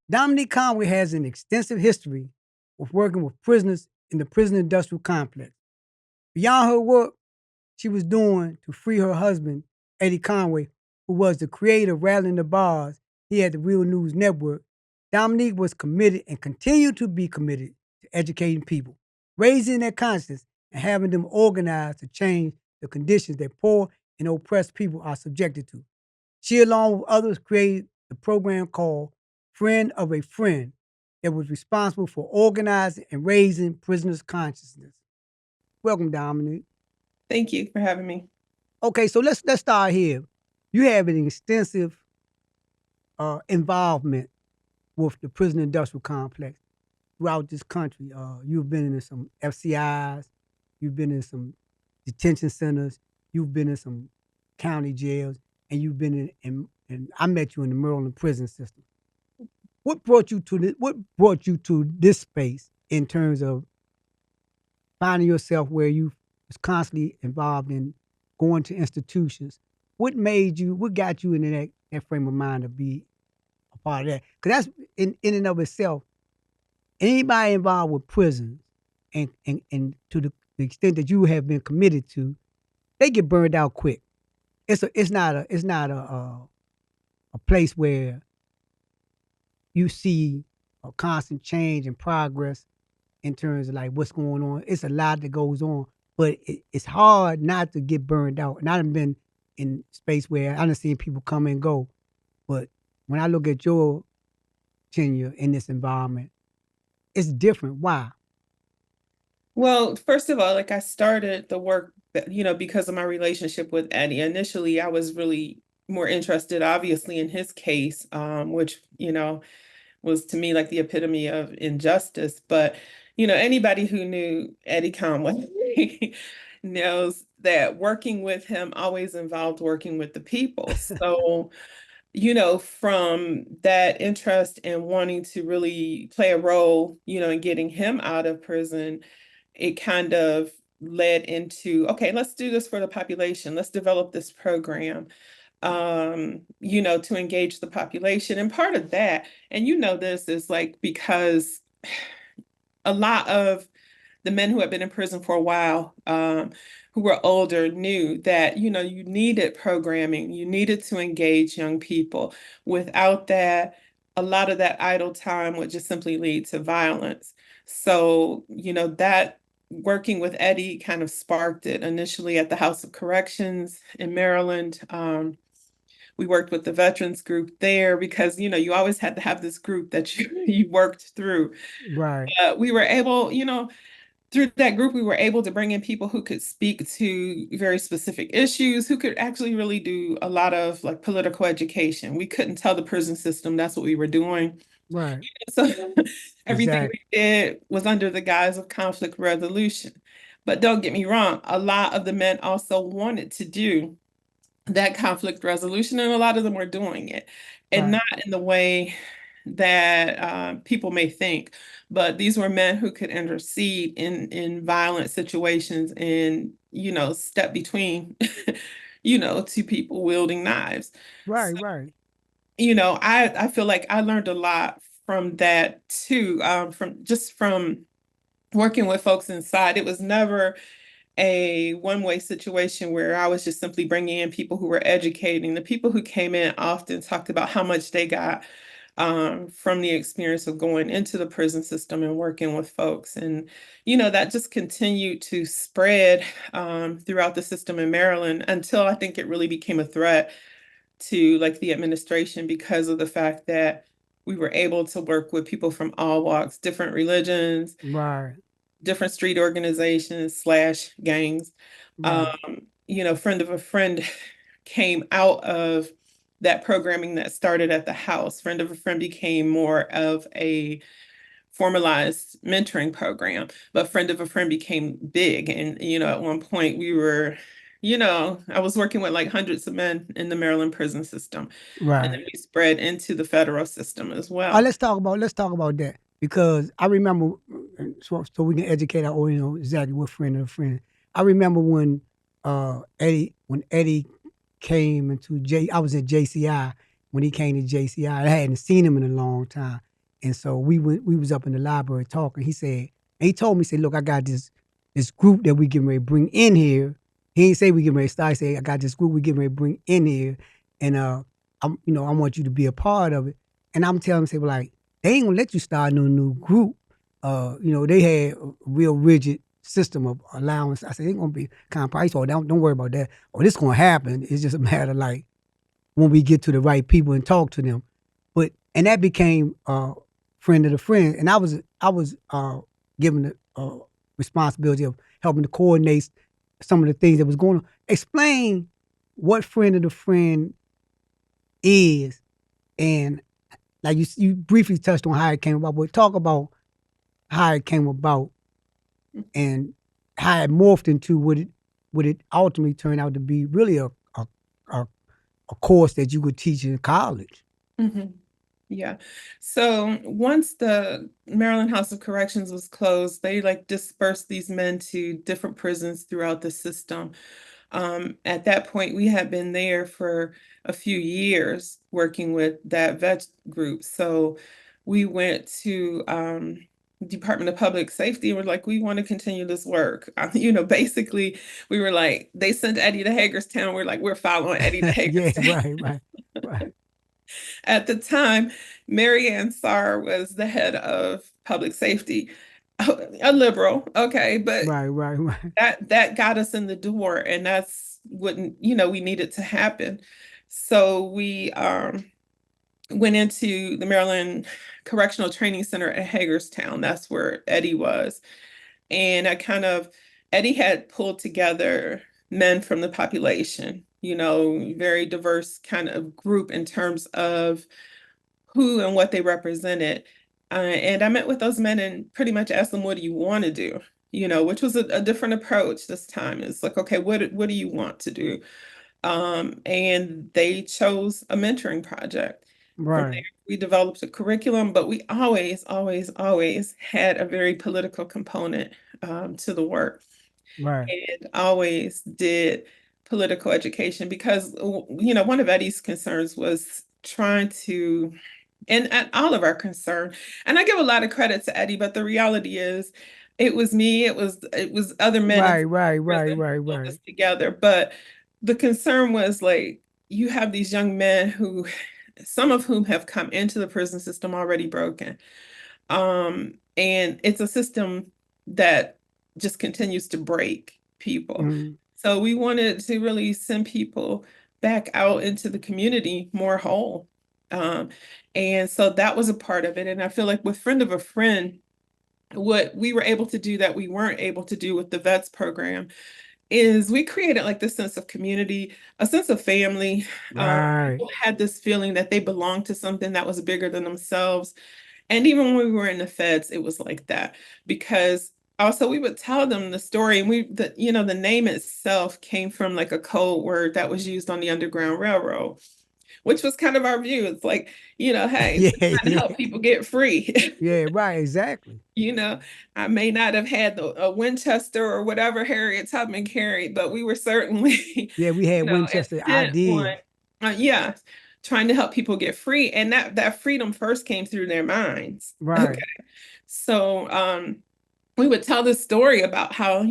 Dominique Conway has an extensive history of working with prisoners in the prison industrial complex. Beyond her work she was doing to free her husband, Eddie Conway, who was the creator of Rattling the Bars, he had the Real News Network, Dominique was committed and continued to be committed to educating people, raising their conscience, and having them organize to change the conditions that poor and oppressed people are subjected to. She, along with others, created the program called Friend of a Friend that was responsible for organizing and raising prisoners' consciousness. Welcome, Dominique. Thank you for having me. Okay, so let's start here. You have an extensive involvement with the prison industrial complex throughout this country. You've been in some FCIs, you've been in some detention centers, you've been in some county jails, and you've been in I met you in the Maryland prison system. What brought you to this space in terms of finding yourself where you was constantly involved in going to institutions? What got you into that frame of mind to be a part of that? Because that's in and of itself, anybody involved with prisons and to the extent that you have been committed to, they get burned out quick. It's not a place where you see a constant change and progress in terms of like what's going on. It's a lot that goes on, but it's hard not to get burned out. And I've been in space where I've seen people come and go, but when I look at your tenure in this environment, it's different. Why? Well, first of all, I started the work, because of my relationship with Eddie. Initially, I was really more interested, obviously, in his case, which, was to me like the epitome of injustice. But, anybody who knew Eddie Conway knows that working with him always involved working with the people. So, from that interest and wanting to really play a role, in getting him out of prison, it kind of led into, okay, let's do this for the population. Let's develop this program, to engage the population. And part of that, and this is because a lot of the men who had been in prison for a while, who were older, knew that, you needed programming, you needed to engage young people. Without that, a lot of that idle time would just simply lead to violence. So, that working with Eddie kind of sparked it initially at the House of Corrections in Maryland. We worked with the veterans group there because, you always had to have this group that you worked through. Right. We were able, through that group, we were able to bring in people who could speak to very specific issues, who could actually really do a lot of political education. We couldn't tell the prison system that's what we were doing. Right. So everything we did was under the guise of conflict resolution. But don't get me wrong, a lot of the men also wanted to do that conflict resolution, and a lot of them were doing it, and not in the way that people may think. But these were men who could intercede in violent situations and, step between, two people wielding knives. Right, So, right. I feel like I learned a lot from that too, from working with folks inside. It was never a one-way situation where I was just simply bringing in people who were educating. The people who came in often talked about how much they got from the experience of going into the prison system and working with folks. And, that just continued to spread throughout the system in Maryland until I think it really became a threat to the administration because of the fact that we were able to work with people from all walks, different religions, right, different street organizations / gangs. right. Friend of a friend came out of that programming that started at the house. Friend of a friend became more of a formalized mentoring program, but Friend of a Friend became big. And, at one point we were, I was working with hundreds of men in the Maryland prison system. Right. And then we spread into the federal system as well. Let's talk about that because I remember, so we can educate our audience exactly what Friend of a Friend. I remember when when Eddie came I was at JCI when he came to JCI. I hadn't seen him in a long time, and so we was up in the library talking. He told me, he said, "Look, I got this group that we getting ready to bring in here." He didn't say we getting ready to start. He said, "I got this group we getting ready to bring in here, and I want you to be a part of it." And I'm telling him, say, "Well, like they ain't gonna let you start no new group. They had a real rigid system of allowance." I said, "It's gonna be kind of price, or don't worry about that. Or this gonna happen. It's just a matter like when we get to the right people and talk to them." And that became friend of the friend, and I was given the responsibility of helping to coordinate some of the things that was going on. Explain what friend of the friend is, and like you briefly touched on how it came about, but talk about how it came about and how it morphed into what it ultimately turned out to be really a course that you could teach in college. Mm-hmm. Yeah. So once the Maryland House of Corrections was closed, they like dispersed these men to different prisons throughout the system. At that point, we had been there for a few years working with that vet group. So we went to Department of Public Safety and we're like, we want to continue this work. Basically, we were like, they sent Eddie to Hagerstown. We're like, we're following Eddie to Hagerstown. Yeah, right. At the time, Mary Ann Sarr was the head of public safety, a liberal, okay, but right. that got us in the door, and that's what we needed to happen. So we went into the Maryland Correctional Training Center at Hagerstown. That's where Eddie was, and Eddie had pulled together men from the population, very diverse kind of group in terms of who and what they represented. And I met with those men and pretty much asked them, what do you want to do? Which was a different approach this time. It's like, okay, what do you want to do? And they chose a mentoring project. From there, Right. we developed a curriculum, but we always, always, always had a very political component to the work. Right. And always did political education because, one of Eddie's concerns was trying to, and all of our concern, and I give a lot of credit to Eddie, but the reality is it was me, it was other men in prison who pulled this together. But the concern was like, you have these young men who, some of whom have come into the prison system already broken. And it's a system that just continues to break people. Mm-hmm. So we wanted to really send people back out into the community more whole. And so that was a part of it. And I feel like with Friend of a Friend, what we were able to do that we weren't able to do with the vets program is we created like this sense of community, a sense of family. Right. People had this feeling that they belonged to something that was bigger than themselves. And even when we were in the feds, it was like that because also we would tell them the story, and the name itself came from like a code word that was used on the Underground Railroad, which was kind of our view. It's like, hey, we're trying to help people get free. Yeah, right, exactly. I may not have had a Winchester or whatever Harriet Tubman carried, but we were certainly, Yeah, we had Winchester intent ideas. on, yeah, trying to help people get free. And that freedom first came through their minds. Right. Okay. So we would tell this story about how,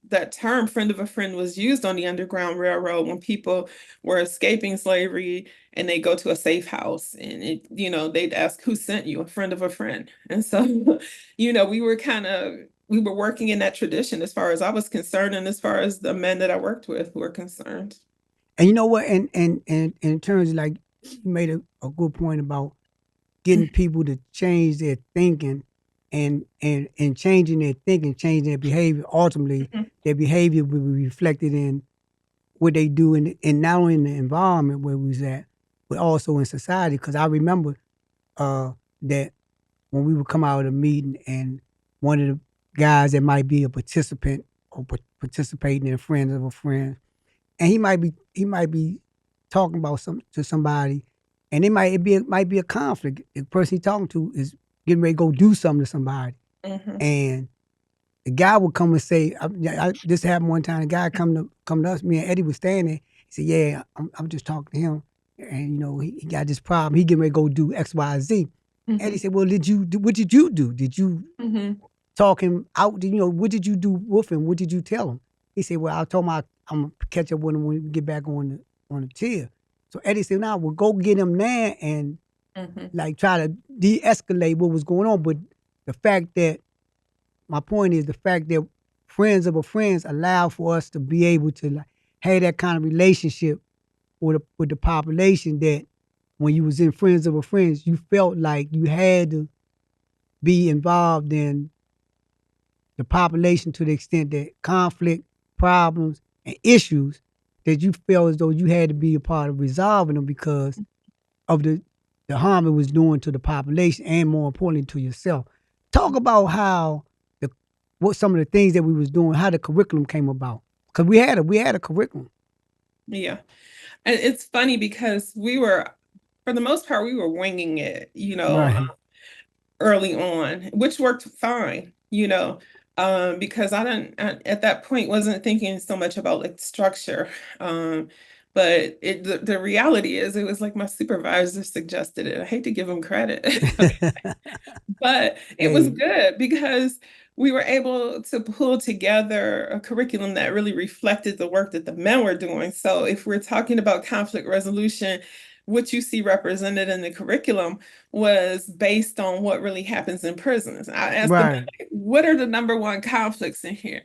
that term friend of a friend was used on the Underground Railroad when people were escaping slavery and they go to a safe house and they'd ask, who sent you? A friend of a friend. And so, we were working in that tradition as far as I was concerned and as far as the men that I worked with were concerned. And you know what? And in terms of like you made a good point about getting people to change their thinking and changing their thinking, changing their behavior. Ultimately, their behavior will be reflected in what they do in not only in the environment where we was at, but also in society. Because I remember that when we would come out of the meeting and one of the guys that might be a participant or participating in Friends of a Friend, and he might be talking about to somebody, and it might be a conflict. The person he's talking to is getting ready to go do something to somebody, and the guy would come and say, "This happened one time." The guy come to come to us. Me and Eddie was standing there. He said, "Yeah, I'm just talking to him, and he got this problem. He getting ready to go do X, Y, Z." Eddie said, "Well, what did you do? Did you talk him out? What did you do with him? What did you tell him?" He said, "Well, I told him I'm gonna catch up with him when we get back on the chair." So Eddie said, "Now we'll go get him now and like try to de-escalate what was going on." But the fact that my point is the fact that friends of a friends allow for us to be able to like have that kind of relationship with the population that when you was in friends of a friends, you felt like you had to be involved in the population to the extent that conflict, problems, and issues that you felt as though you had to be a part of resolving them because of the harm it was doing to the population and more importantly to yourself. Talk about how what some of the things that we was doing, how the curriculum came about. Because we had a curriculum. Yeah. And it's funny because for the most part, we were winging it, Right. early on, which worked fine, because at that point wasn't thinking so much about like structure. But the reality is it was like my supervisor suggested it. I hate to give him credit, but it was Hey, good because we were able to pull together a curriculum that really reflected the work that the men were doing. So if we're talking about conflict resolution, what you see represented in the curriculum was based on what really happens in prisons. I asked them, right. what are the number one conflicts in here?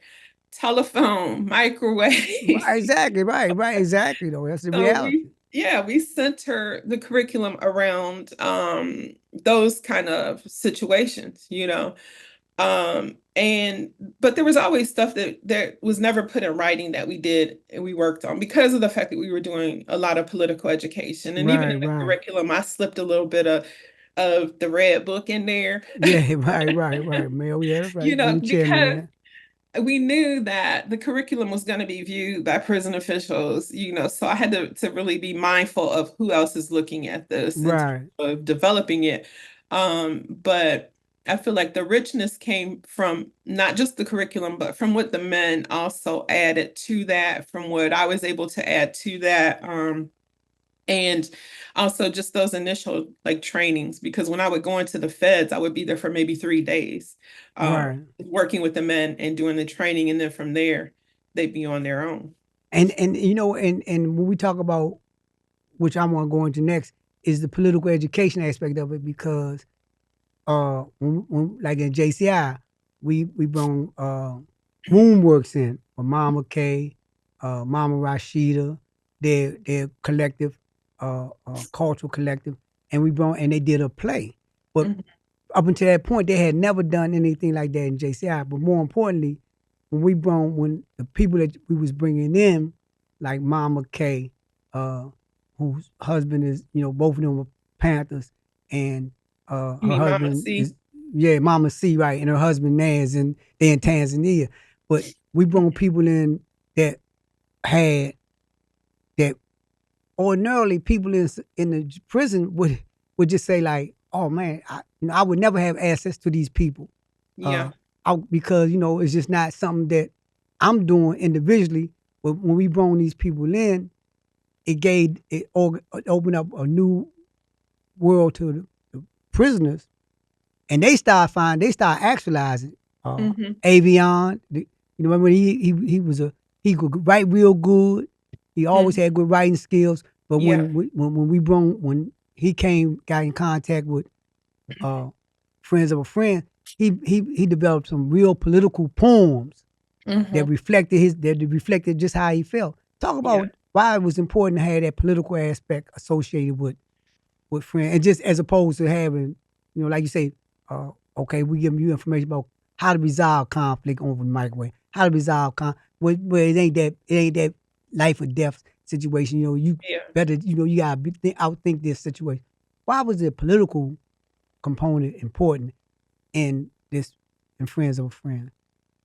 Telephone, microwave. Exactly, right, exactly though. That's the So reality. we center the curriculum around those kind of situations, and but there was always stuff that was never put in writing that we did and we worked on because of the fact that we were doing a lot of political education. And even Right, in the right. curriculum, I slipped a little bit of the red book in there, Yeah, right. Mel, yeah, that's right. Being chairman because there. we knew that the curriculum was going to be viewed by prison officials, so I had to really be mindful of who else is looking at this in terms Right. of developing it. But I feel like the richness came from not just the curriculum, but from what the men also added to that, from what I was able to add to that. And also just those initial like trainings, because when I would go into the feds, I would be there for maybe 3 days, Right. working with the men and doing the training. And then from there, they'd be on their own. And and when we talk about which I want to go into next is the political education aspect of it because like in JCI, we bring Moon Works in with Mama K, Mama Rashida, their collective, cultural collective, and they did a play. But Mhm. up until that point, they had never done anything like that in JCI. But more importantly, when the people that we was bringing in, like Mama K, uh, whose husband is, both of them were Panthers, and You her mean Mama husband C? is, yeah, Mama C, right, and her husband Naz, and they in Tanzania. But we brought people in that had that ordinarily people in the prison would just say like, oh man, I would never have access to these people, Yeah. uh, because it's just not something that I'm doing individually. But when we brought these people in, it opened up a new world to the prisoners, and they start actualizing. Hmm. Avion, remember he was he could write real good. He always Hmm. had good writing skills. But Yeah. when he got in contact with uh, friends of a friend, he developed some real political poems Hmm. that reflected just how he felt. Talk Yeah. about why it was important to have that political aspect associated with friends, and just as opposed to having, like you say, okay, we give you information about how to resolve conflict over the microwave, how to resolve where it ain't that life or death situation. You Yeah. better, you gotta outthink this situation. Why was the political component important in this in Friends of a Friend?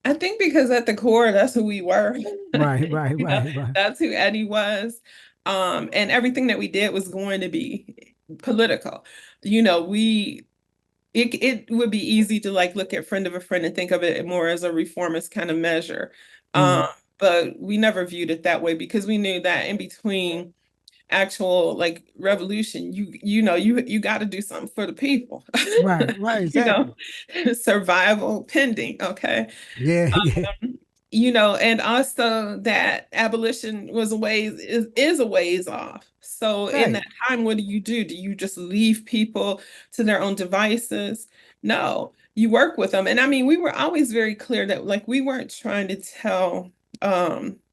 I think because at the core, that's who we were. Right, right, right. That's who Eddie was. And everything that we did was going to be political. You know, we it would be easy to like look at friend of a friend and think of it more as a reformist kind of measure. Mm, Um, but we never viewed it that way because we knew that in between actual like revolution, you got to do something for the people. Right, right, You know, exactly. survival pending. Okay. Yeah, yeah, And also that abolition was a ways is a ways off. So in right. that time, what do? Do you just leave people to their own devices? No, you work with them. And I mean, we were always very clear that like we weren't trying to tell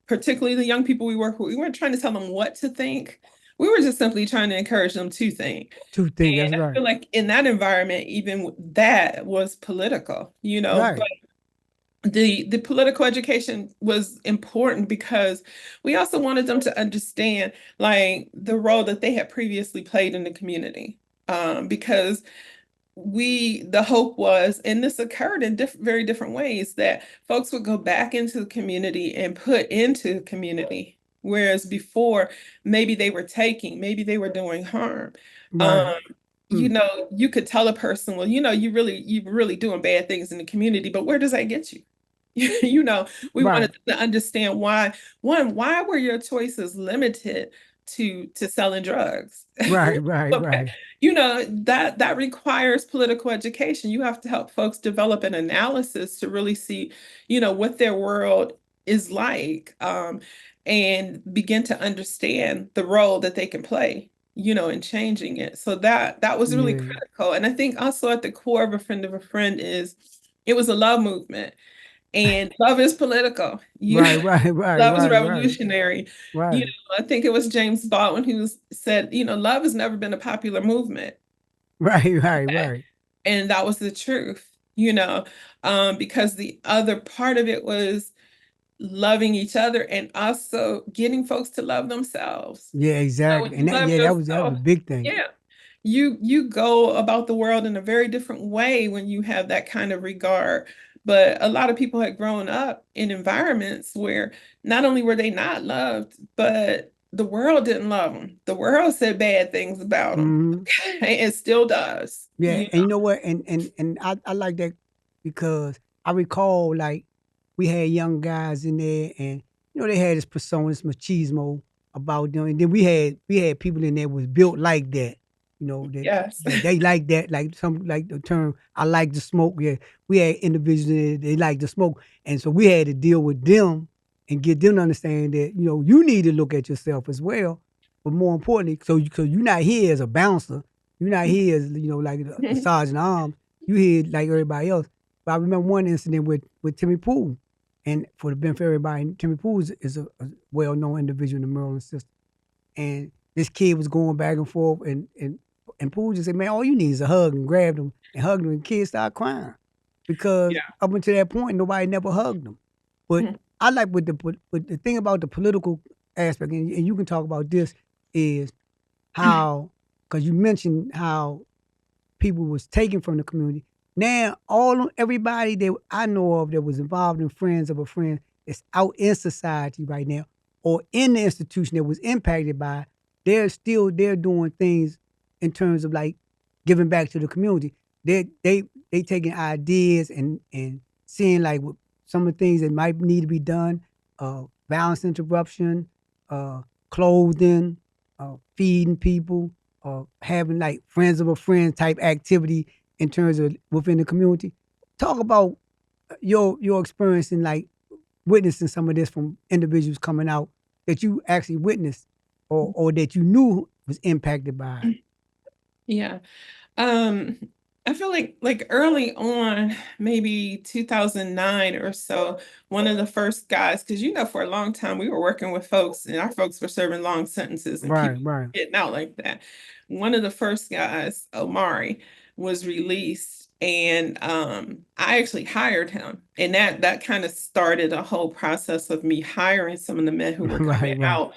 particularly the young people we work with, we weren't trying to tell them what to think. We were just simply trying to encourage them to think. Two things. That's And I right. feel like in that environment, even that was political, Right. the political education was important because we also wanted them to understand like the role that they had previously played in the community. Because the hope was, and this occurred in very different ways, that folks would go back into the community and put into the community, whereas before maybe they were taking, maybe they were doing harm. Right. Um, Mm. you could tell a person, well, you're really doing bad things in the community, but where does that get you? We Right. wanted to understand why were your choices limited to selling drugs? Right. Right. Okay. Right. That requires political education. You have to help folks develop an analysis to really see, what their world is like, and begin to understand the role that they can play, in changing it. So that was really Yeah. critical. And I think also at the core of a friend is it was a love movement. And love is political. Right. Right. Right. Love is Right. Right. revolutionary. You Right. know, I think it was James Baldwin who said, love has never been a popular movement. Right. Right. Okay. Right. And that was the truth, because the other part of it was loving each other and also getting folks to love themselves. Yeah. When Exactly. you And that. love Yeah. That was a yourself, big thing. yeah, you go about the world in a very different way when you have that kind of regard. But a lot of people had grown up in environments where not only were they not loved, but the world didn't love them. The world said bad things about them. Hmm. It still does. Yeah. And you know what? And I like that because I recall like we had young guys in there, and they had this persona, this machismo about them, and then we had people in there was built like that. That Yes. they like that, like some like the term "I like to smoke." Yeah, we had individuals in there, they like to smoke, and so we had to deal with them and get them to understand that you need to look at yourself as well, but more importantly, so you're not here as a bouncer, you're not here as like the sergeant at arms, you here like everybody else. But I remember one incident with Timmy Pool. And for the benefit of everybody, Timmy Pool is a well-known individual in the Maryland system. And this kid was going back and forth, and Poole just said, "Man, all you need is a hug," and grabbed him and hugged him, and the kid started crying because Yeah. up until that point, nobody never hugged him. But I like with the thing about the political aspect, and you can talk about this, is how, because you mentioned how people was taken from the community. Now, everybody that I know of that was involved in Friends of a Friend is out in society right now, or in the institution that was impacted by. They're doing things in terms of like giving back to the community. They taking ideas and seeing like what some of the things that might need to be done, violence interruption, clothing, feeding people, having like friends of a friend type activity in terms of within the community. Talk about your experience in like witnessing some of this from individuals coming out that you actually witnessed or that you knew was impacted by it. Yeah. Um, I feel like early on, maybe 2009 or so, one of the first guys, because for a long time we were working with folks and our folks were serving long sentences and Right, people right, getting out like that. One of the first guys, Omari, was released and I actually hired him. And that kind of started a whole process of me hiring some of the men who were right, coming right, out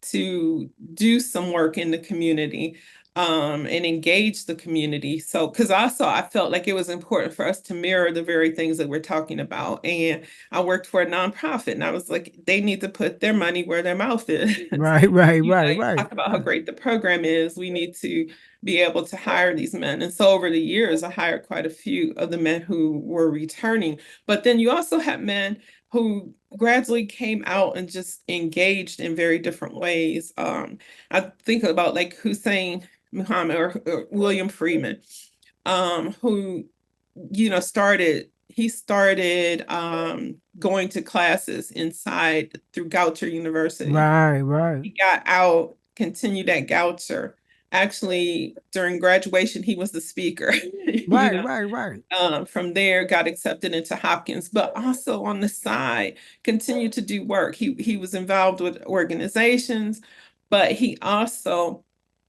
to do some work in the community, and engage the community. So, because also I felt like it was important for us to mirror the very things that we're talking about. And I worked for a nonprofit, and I was like, they need to put their money where their mouth is. right, right, right, You right, talk about how right, great the program is. We need to be able to hire these men. And so over the years, I hired quite a few of the men who were returning. But then you also have men who gradually came out and just engaged in very different ways. I think about like Hussein Muhammad or William Freeman, who, he started going to classes inside through Goucher University. Right, right, He got out, continued at Goucher. Actually, during graduation, he was the speaker, right, right, right, from there got accepted into Hopkins, but also on the side continued to do work. He was involved with organizations, but he also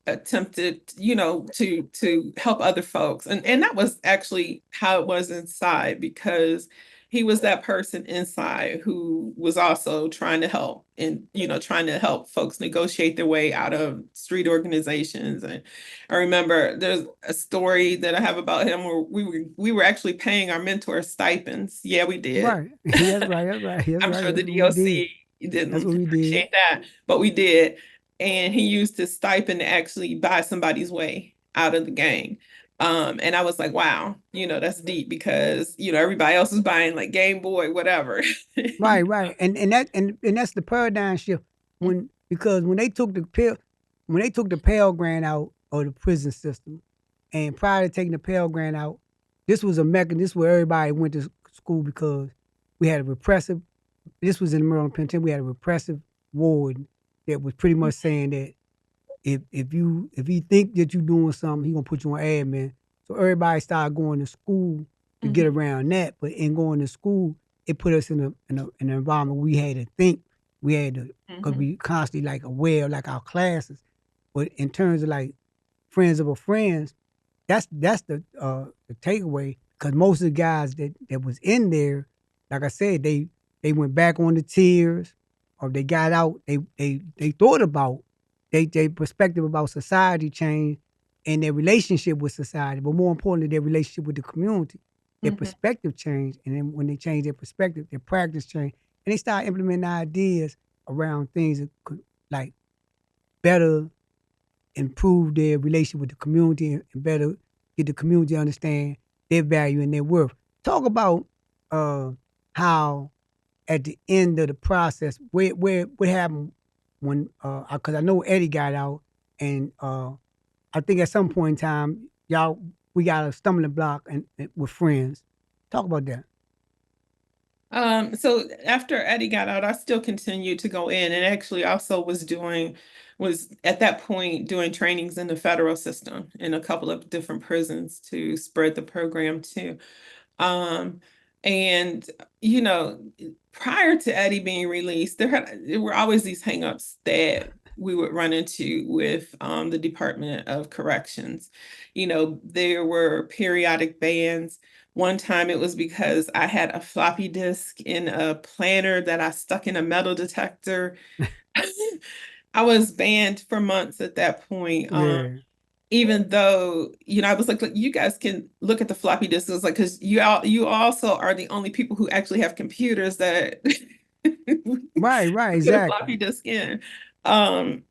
attempted, to help other folks. And that was actually how it was inside, because he was that person inside who was also trying to help, and trying to help folks negotiate their way out of street organizations. And I remember there's a story that I have about him where we were actually paying our mentors stipends. Yeah, we did. right. That's right, that's right, that's I'm right. sure the That's what we did. DOC That's didn't what we did. appreciate that, but we did. And he used his stipend to actually buy somebody's way out of the gang. And I was like, wow, that's deep, because, everybody else is buying like Game Boy, whatever. Right, right. And that's the paradigm shift because when they took the Pell Grant out of the prison system, and prior to taking the Pell Grant out, this was a mechanism. This is where everybody went to school because we had a repressive. This was in the Maryland Penitentiary. We had a repressive warden that was pretty much saying that if he think that you're doing something, he gonna put you on admin. So everybody started going to school to get Mhm, around that. But in going to school, it put us in an environment we had to think. We had to because mhm, we constantly like aware of like our classes. But in terms of like friends of a friends, that's the takeaway. Because most of the guys that was in there, like I said, they went back on the tiers, or they got out. They thought about they perspective about society changed, and their relationship with society, but more importantly, their relationship with the community. Their mhm, perspective changed, and then when they changed their perspective, their practice changed, and they started implementing ideas around things that could like better improve their relationship with the community and better get the community to understand their value and their worth. Talk about uh, how at the end of the process, where what happened when because I know Eddie got out, and I think at some point in time, y'all we got a stumbling block and with friends. Talk about that. So after Eddie got out, I still continued to go in, and actually also was at that point doing trainings in the federal system in a couple of different prisons to spread the program too. Um, and you know, prior to Eddie being released, there were always these hangups that we would run into with the Department of Corrections. There were periodic bans. One time it was because I had a floppy disk in a planner that I stuck in a metal detector. I was banned for months at that point. Yeah. Even though, I was like, "Look, you guys can look at the floppy disks." It was like, because you also are the only people who actually have computers that Right. Right. put a Exactly. floppy disk in.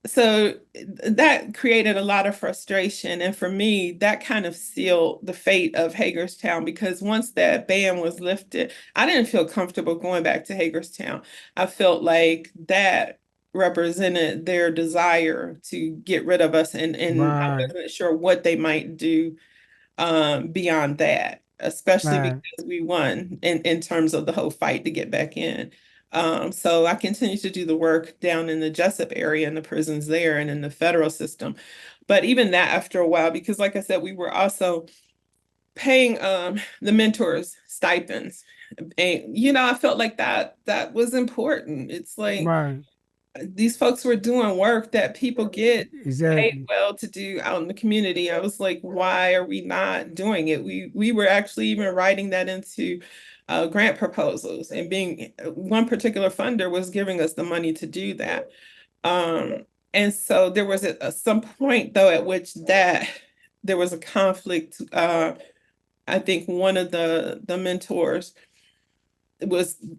So that created a lot of frustration. And for me, that kind of sealed the fate of Hagerstown, because once that ban was lifted, I didn't feel comfortable going back to Hagerstown. I felt like that represented their desire to get rid of us, and I Right. wasn't sure what they might do beyond that, especially Right. because we won in terms of the whole fight to get back in. So I continued to do the work down in the Jessup area in the prisons there and in the federal system. But even that after a while, because like I said, we were also paying the mentors stipends. And I felt like that was important. It's like Right. these folks were doing work that people get paid Exactly. well to do out in the community. I was like, why are we not doing it? We were actually even writing that into grant proposals, and being one particular funder was giving us the money to do that. And so there was some point though at which that there was a conflict. I think one of the mentors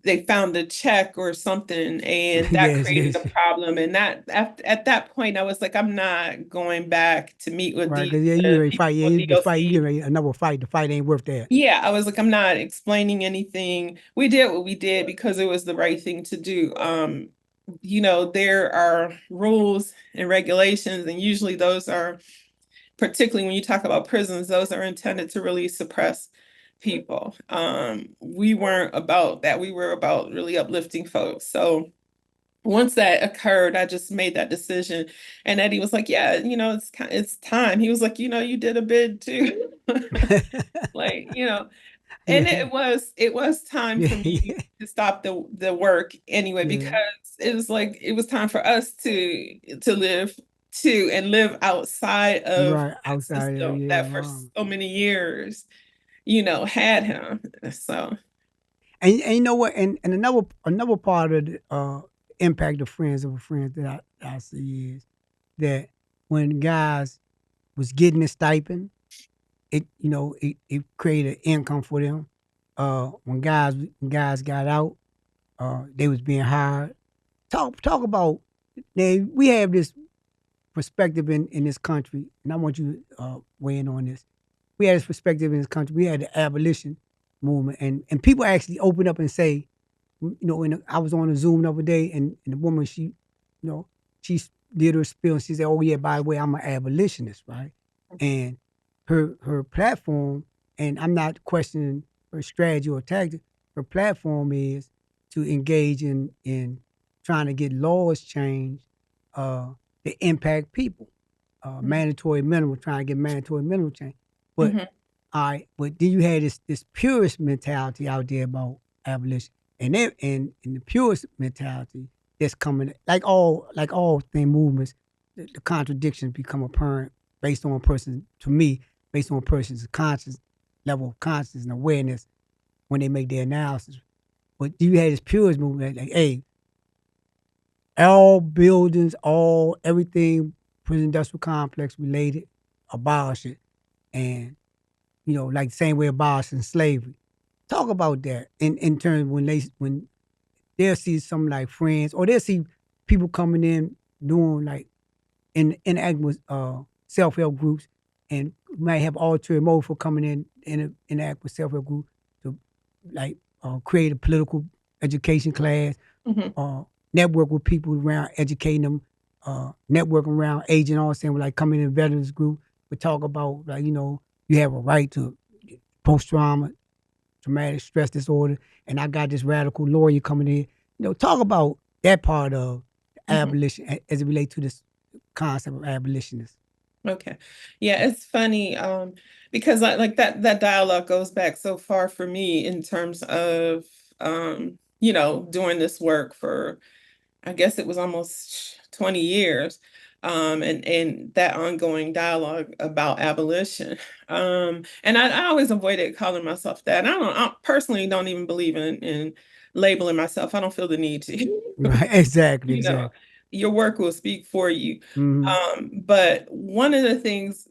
they found a check or something, and that Yes, created yes. a problem. And that at that point, I was like, I'm not going back to meet with Right, these because yeah, you ready to people fight. Yeah, with the fight, you get DOC. ready another fight. The fight ain't worth that. Yeah, I was like, I'm not explaining anything. We did what we did because it was the right thing to do. There are rules and regulations, and usually those are, particularly when you talk about prisons, those are intended to really suppress people. We weren't about that. We were about really uplifting folks. So once that occurred, I just made that decision. And Eddie was like, "Yeah, it's time." He was like, "You did a bid too." Like, and Yeah, it was time yeah, for me yeah, to stop the work anyway, because yeah. it was time for us to live too, and live outside of Right that outside there, system yeah. that for so many years, had him. So, And you know what? And another part of the impact of friends that I see is that when guys was getting a stipend, it created income for them. When guys got out, they was being hired. Talk about now we have this perspective in this country, and I want you to weigh in on this. We had this perspective in this country. We had the abolition movement, and people actually open up and say, I was on a Zoom the other day, and the woman she did her spiel, and she said, "Oh yeah, by the way, I'm an abolitionist, right?" And her platform, and I'm not questioning her strategy or tactic. Her platform is to engage in trying to get laws changed uh, that impact people. mhm, Mandatory minimum, trying to get mandatory minimum change. But mhm, but then you had this purist mentality out there about abolition, and the purist mentality that's coming like all thing movements, the contradictions become apparent based on a person to me based on a person's conscious level of consciousness and awareness when they make their analysis. But you had this purist movement like, hey, all buildings, all everything prison industrial complex related, abolish it, and like the same way abolishing slavery. Talk about that in terms when they'll see some like friends or they'll see people coming in doing like interacting with self help groups and might have ulterior motive for coming in interact with self help groups to like create a political education class, mhm. uh, network with people around educating them, network around aging all saying like coming in veterans group, we talk about like you have a right to post trauma traumatic stress disorder, and I got this radical lawyer coming in. Talk about that part of Mhm. abolition as it relates to this concept of abolitionists. Okay. Yeah, it's funny, because like that dialogue goes back so far for me in terms of doing this work for, I guess it was almost 20 years, and that ongoing dialogue about abolition. And I always avoided calling myself that. And I personally don't even believe in labeling myself. I don't feel the need to. Right? Exactly. You know, Exactly. your work will speak for you. Hmm. But one of the things,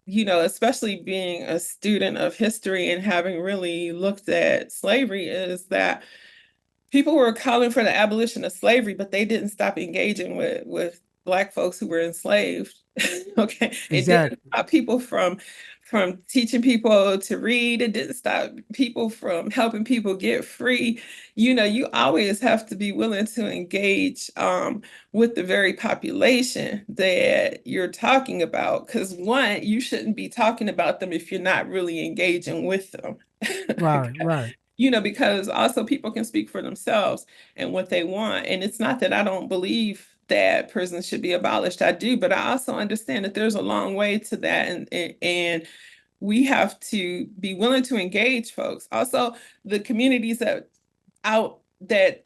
especially being a student of history and having really looked at slavery, is that people were calling for the abolition of slavery, but they didn't stop engaging with Black folks who were enslaved. Okay, it didn't Exactly. stop people from teaching people to read. It didn't stop people from helping people get free. You always have to be willing to engage with the very population that you're talking about, because one, you shouldn't be talking about them if you're not really engaging with them. Right. Right. Because also people can speak for themselves and what they want. And it's not that I don't believe that prisons should be abolished. I do, but I also understand that there's a long way to that. And we have to be willing to engage folks. Also, the communities that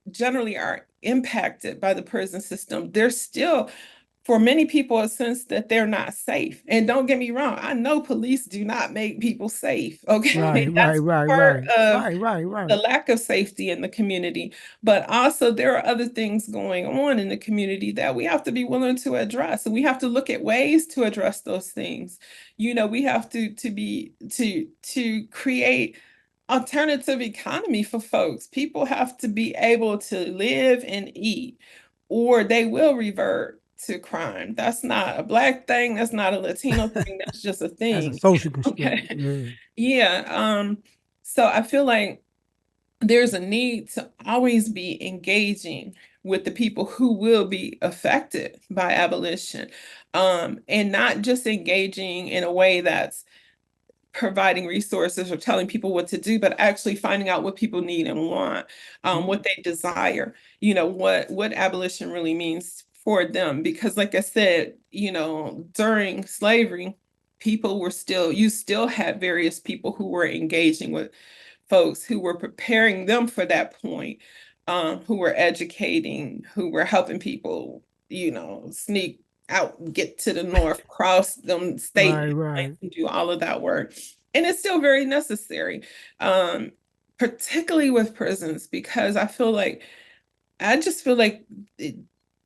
generally are impacted by the prison system, they're still, for many people, a sense that they're not safe. And don't get me wrong, I know police do not make people safe. Right. Okay. Right. That's Right. part Right. of Right. Right. the Right. lack of safety in the community. But also, there are other things going on in the community that we have to be willing to address. And we have to look at ways to address those things. We have to create alternative economy for folks. People have to be able to live and eat, or they will revert to crime. That's not a Black thing. That's not a Latino thing. That's just a That's a thing. social construct. Okay. Yeah. Yeah. So I feel like there's a need to always be engaging with the people who will be affected by abolition, and not just engaging in a way that's providing resources or telling people what to do, but actually finding out what people need and want, what they desire, what abolition really means for them. Because like I said, during slavery, you still had various people who were engaging with folks who were preparing them for that point, who were educating, who were helping people, sneak out, get to the north, cross them state Right. lines, and do all of that work. And it's still very necessary, particularly with prisons, because I just feel like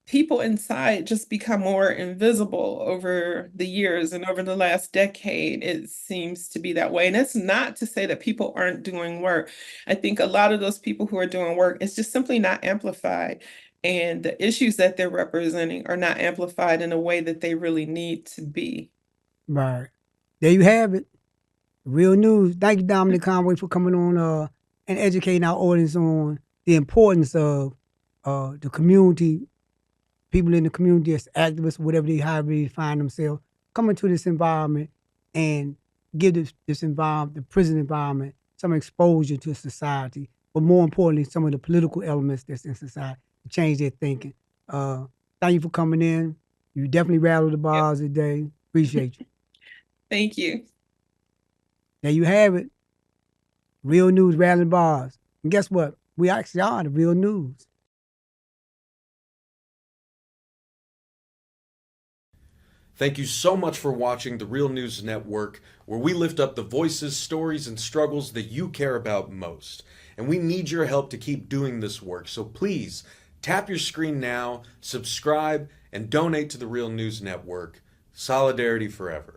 people inside just become more invisible over the years, and over the last decade, it seems to be that way. And it's not to say that people aren't doing work. I think a lot of those people who are doing work, it's just simply not amplified. And the issues that they're representing are not amplified in a way that they really need to be. Right. There you have it. Real news. Thank you, Dominque Conway, for coming on and educating our audience on the importance of the community, people in the community as activists, whatever however they find themselves, come into this environment and give this environment, the prison environment, some exposure to society, but more importantly, some of the political elements that's in society to change their thinking. Thank you for coming in. You definitely rattled the bars today. Appreciate you. Thank you. There you have it. Real news, rattling bars. And guess what? We actually are the real news. Thank you so much for watching the Real News Network, where we lift up the voices, stories, and struggles that you care about most. And we need your help to keep doing this work. So please tap your screen now, subscribe, and donate to the Real News Network. Solidarity forever.